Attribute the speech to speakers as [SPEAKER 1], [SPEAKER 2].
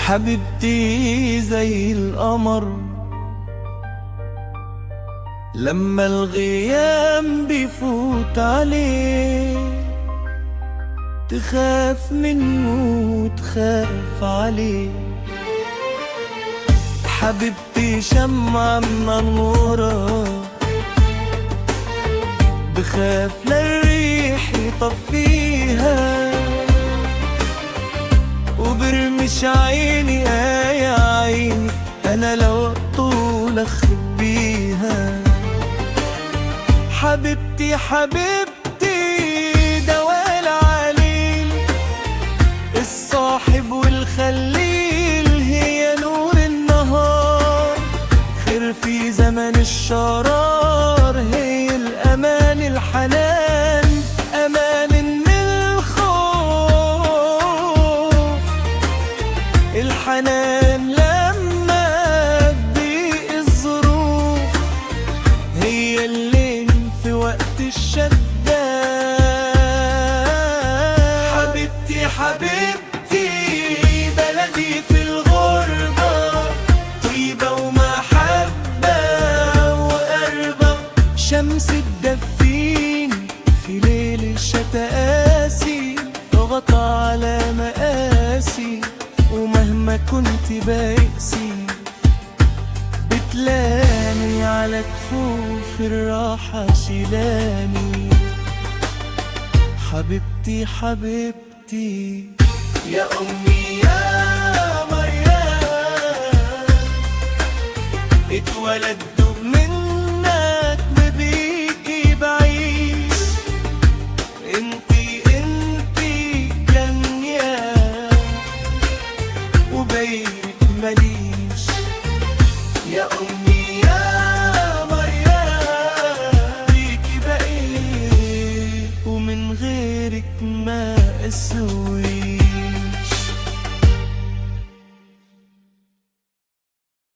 [SPEAKER 1] حبيبتي زي القمر لما الغيام بيفوت عليه، تخاف منه وتخاف عليه. حبيبتي شمعة منورة، بخاف للريح يطفيها، وبرمش عيني يا عيني أنا لو طول أخبيها. حبيبتي حبيبتي دواء العليل، الصاحب والخليل، هي نور النهار، خير في زمن الشرار، هي الأمان الحنان، أمان من الخوف، الحنان لما تضيق الظروف، هي الليل في وقت الشدة. حبيبتي حبيبتي بلدي في الغربة، طيبة ومحبة وقربة، شمس تدفيني في ليل الشتا قاسي، ضغط على مقاسي، ومهما كنت بائسي بتلاني على كفوف الراحة شيلاني. حبيبتي حبيبتي يا أمي يا مريم، اتولدت منك ببيكي بعيش، انتي جنية وبيك مليش. يا أمي يا مريم بيكي بقيت، ومن غيرك ما أسوي.